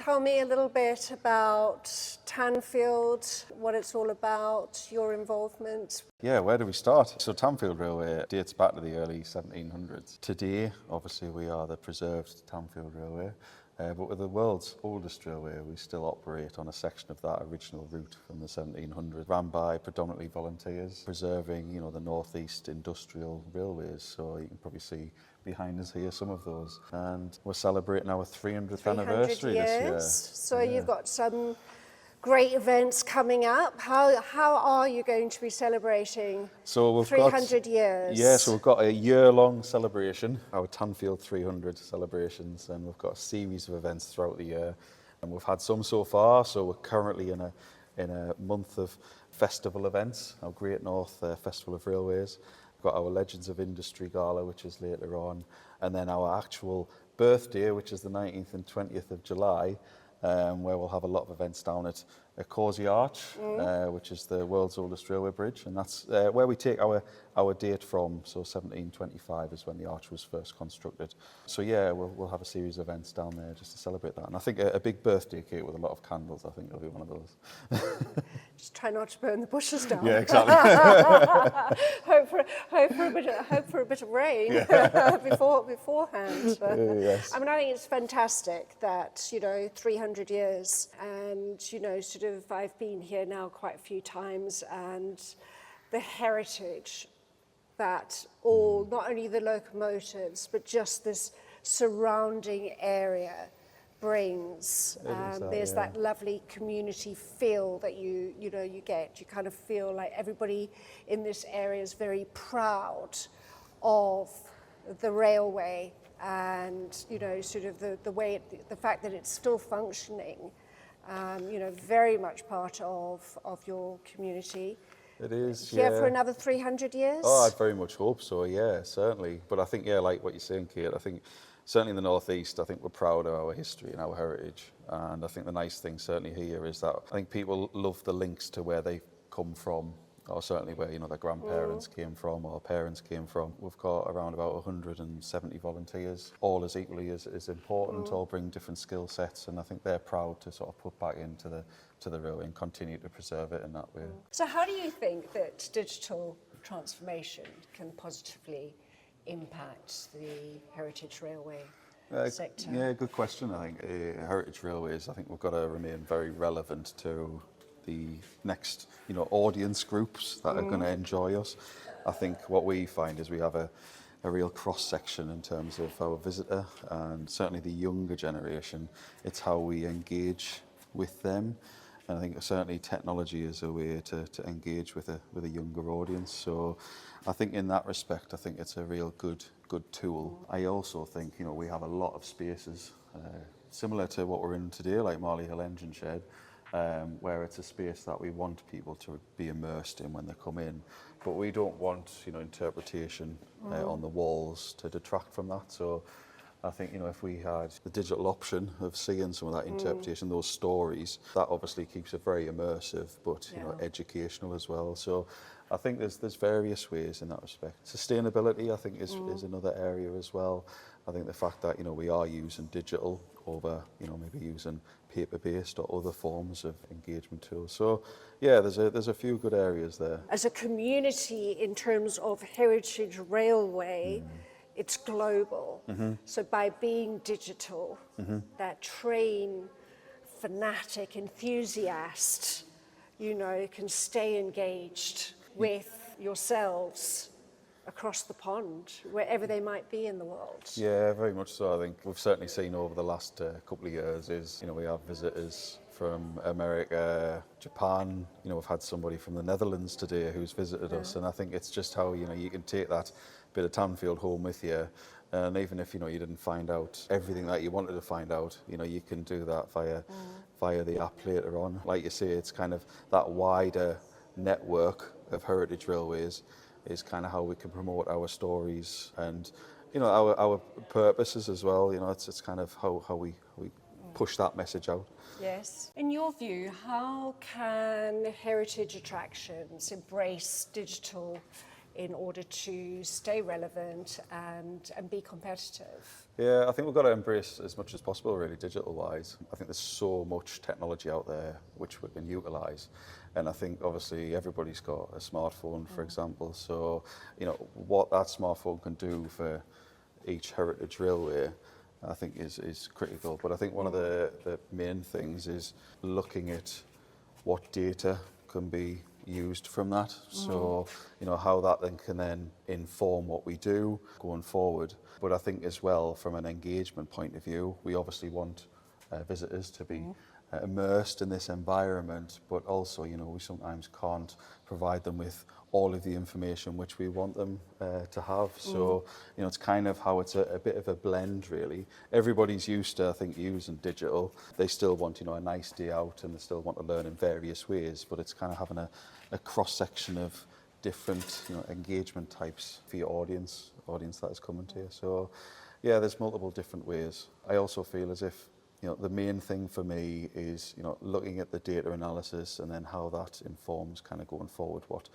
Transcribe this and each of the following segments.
Tell me a little bit about Tanfield, what it's all about, your involvement. Yeah, where do we start? So Tanfield Railway dates back to the early 1700s. Today, obviously, we are the preserved Tanfield Railway, but we're the world's oldest railway. We still operate on a section of that original route from the 1700s, ran by predominantly volunteers, preserving, the northeast industrial railways. So you can probably see behind us here some of those. And we're celebrating our 300th anniversary years. this year. So you've got some great events coming up. How are you going to be celebrating 300 years? Yeah, so we've got a year-long celebration, our Tanfield 300 celebrations, and we've got a series of events throughout the year. And we've had some so far, so we're currently in a month of festival events, our Great North Festival of Railways. We've got our Legends of Industry Gala, which is later on, and then our actual birthday, which is the 19th and 20th of July, where we'll have a lot of events down at Causey Arch, which is the world's oldest railway bridge, and that's where we take our date from. So 1725 is when the arch was first constructed. So yeah, we'll have a series of events down there just to celebrate that. And I think a big birthday cake with a lot of candles, I think will be one of those. Just try not to burn the bushes down. Yeah, exactly. hope for a bit of rain beforehand. Yes. I mean, I think it's fantastic that 300 years, and sort of I've been here now quite a few times, and the heritage that all, not only the locomotives, but just this surrounding area brings. There's that lovely community feel that you get. You kind of feel like everybody in this area is very proud of the railway, and sort of the fact that it's still functioning. Very much part of your community. It is, Here for another 300 years? Oh, I very much hope so, yeah, certainly. But I think, like what you're saying, Kate, I think certainly in the Northeast, I think we're proud of our history and our heritage. And I think the nice thing certainly here is that I think people love the links to where they come from, or certainly where, their grandparents came from or parents came from. We've got around about 170 volunteers, all as equally as important, all bring different skill sets, and I think they're proud to sort of put back into the railway and continue to preserve it in that way. So how do you think that digital transformation can positively impact the heritage railway sector? Yeah, good question. I think heritage railways, I think we've got to remain very relevant to the next, audience groups that are going to enjoy us. I think what we find is we have a real cross-section in terms of our visitor, and certainly the younger generation. It's how we engage with them. And I think certainly technology is a way to engage with a younger audience. So I think in that respect, I think it's a real good tool. I also think, we have a lot of spaces similar to what we're in today, like Marley Hill Engine Shed, where it's a space that we want people to be immersed in when they come in. But we don't want, interpretation on the walls to detract from that. So I think, if we had the digital option of seeing some of that interpretation, those stories, that obviously keeps it very immersive, but, educational as well. So I think there's various ways in that respect. Sustainability, I think, is another area as well. I think the fact that, we are using digital over, maybe using paper-based or other forms of engagement tools. So, yeah, there's a few good areas there. As a community, in terms of heritage railway, it's global. So by being digital, that train fanatic enthusiast, can stay engaged with yourselves across the pond, wherever they might be in the world. Yeah, very much so. I think we've certainly seen over the last couple of years is, we have visitors from America, Japan. We've had somebody from the Netherlands today who's visited us, and I think it's just how, you can take that bit of Tanfield home with you, and even if, you didn't find out everything that you wanted to find out, you can do that via the app later on. Like you say, it's kind of that wider network of heritage railways is kind of how we can promote our stories and, our purposes as well. It's kind of how we push that message out. Yes. In your view, how can heritage attractions embrace digital in order to stay relevant and be competitive? Yeah, I think we've got to embrace as much as possible, really, digital-wise. I think there's so much technology out there which we can utilise. And I think, obviously, everybody's got a smartphone, for example. So, what that smartphone can do for each heritage railway, I think is critical. But I think one of the main things is looking at what data can be used from that. So, how that then can inform what we do going forward. But I think as well, from an engagement point of view, we obviously want visitors to be immersed in this environment, but also, we sometimes can't provide them with all of the information which we want them to have. So, it's kind of how it's a bit of a blend, really. Everybody's used to, I think, using digital. They still want, a nice day out, and they still want to learn in various ways, but it's kind of having a cross-section of different, engagement types for your audience that is coming to you. So, yeah, there's multiple different ways. I also feel as if, the main thing for me is, looking at the data analysis and then how that informs kind of going forward what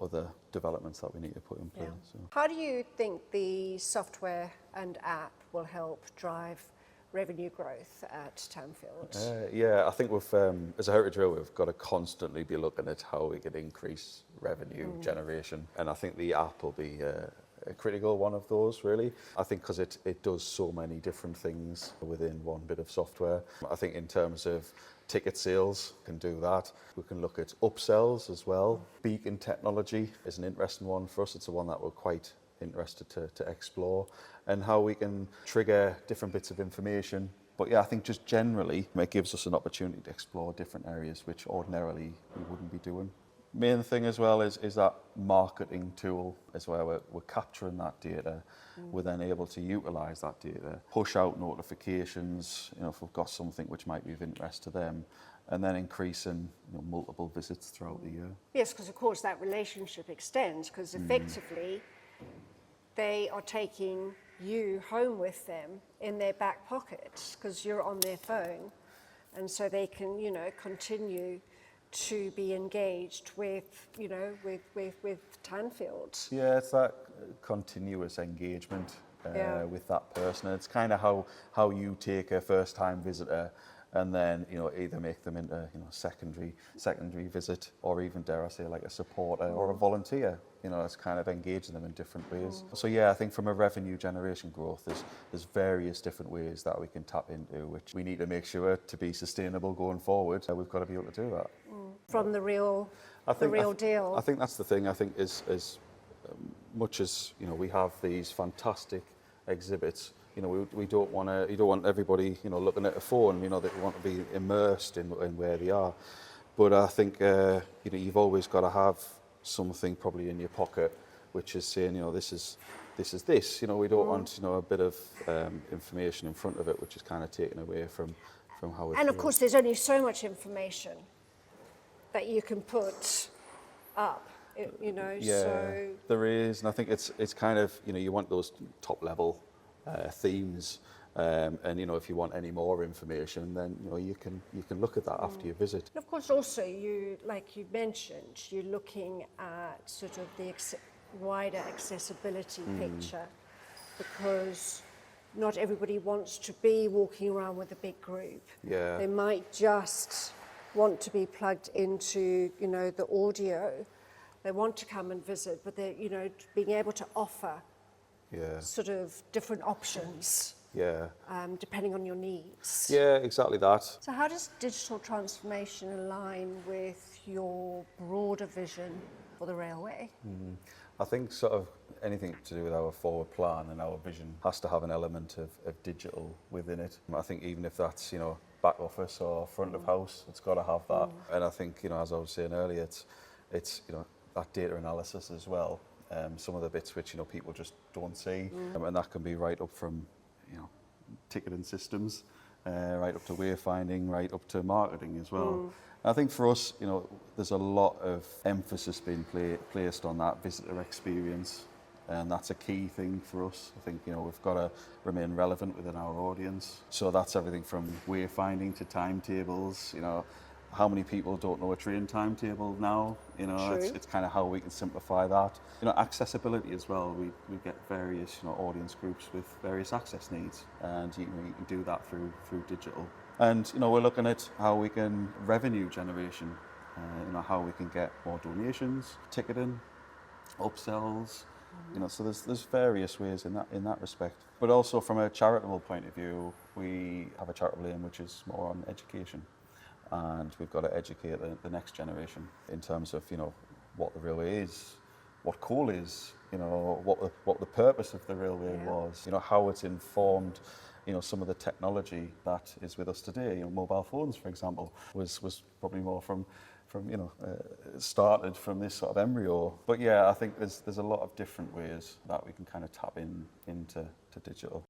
other developments that we need to put in place. Yeah. So. How do you think the software and app will help drive revenue growth at Tanfield? Yeah, I think we've, as a heritage railway, we've got to constantly be looking at how we can increase revenue generation. And I think the app will be a critical one of those, really. I think because it does so many different things within one bit of software. I think in terms of ticket sales, can do that. We can look at upsells as well. Beacon technology is an interesting one for us. It's the one that we're quite interested to explore, and how we can trigger different bits of information. But yeah, I think just generally, it gives us an opportunity to explore different areas which ordinarily we wouldn't be doing. Main thing as well is that marketing tool as well. We're capturing that data. We're then able to utilise that data, push out notifications, if we've got something which might be of interest to them, and then increasing multiple visits throughout the year. Yes, because of course that relationship extends, because effectively they are taking you home with them in their back pocket because you're on their phone, and so they can continue to be engaged with Tanfield. Yeah, it's that continuous engagement with that person. It's kind of how you take a first-time visitor and then either make them into secondary visit, or even, dare I say, like a supporter or a volunteer. It's kind of engaging them in different ways. So yeah, I think from a revenue generation growth, there's various different ways that we can tap into, which we need to make sure to be sustainable going forward. We've got to be able to do that. From the real deal. I think that's the thing. I think as much as we have these fantastic exhibits, we don't want you don't want everybody looking at a phone. They want to be immersed in where they are. But I think you've always got to have something probably in your pocket which is saying this is this. We don't want a bit of information in front of it which is kind of taken away from how it And of feels. course, there's only so much information that you can put up. Yeah, so there is, and I think it's kind of you want those top level themes, and if you want any more information, then you can look at that after your visit. And of course, also like you mentioned, you're looking at sort of the wider accessibility picture, because not everybody wants to be walking around with a big group. Yeah. They might just want to be plugged into the audio. They want to come and visit, but they're being able to offer sort of different options. Yeah. Depending on your needs. Yeah, exactly that. So how does digital transformation align with your broader vision for the railway? I think sort of anything to do with our forward plan and our vision has to have an element of digital within it. I think even if that's, back office or front of house, it's got to have that. And I think, as I was saying earlier, it's that data analysis as well. Some of the bits which, people just don't see. And that can be right up from, ticketing systems, right up to wayfinding, right up to marketing as well. I think for us, there's a lot of emphasis being placed on that visitor experience, and that's a key thing for us. I think we've got to remain relevant within our audience. So that's everything from wayfinding to timetables, how many people don't know a train timetable now? You know, True. it's kind of how we can simplify that. You know, accessibility as well. We get various, you know, audience groups with various access needs, and you can do that through digital. And you know, we're looking at how we can revenue generation. You know, how we can get more donations, ticketing, upsells. You know, so there's various ways in that respect. But also from a charitable point of view, we have a charitable aim which is more on education, and we've got to educate the next generation in terms of, you know, what the railway is, what coal is, you know, what the purpose of the railway was, you know, how it's informed, you know, some of the technology that is with us today. You know, mobile phones, for example, was probably more from you know, started from this sort of embryo. But yeah, I think there's a lot of different ways that we can kind of tap into digital.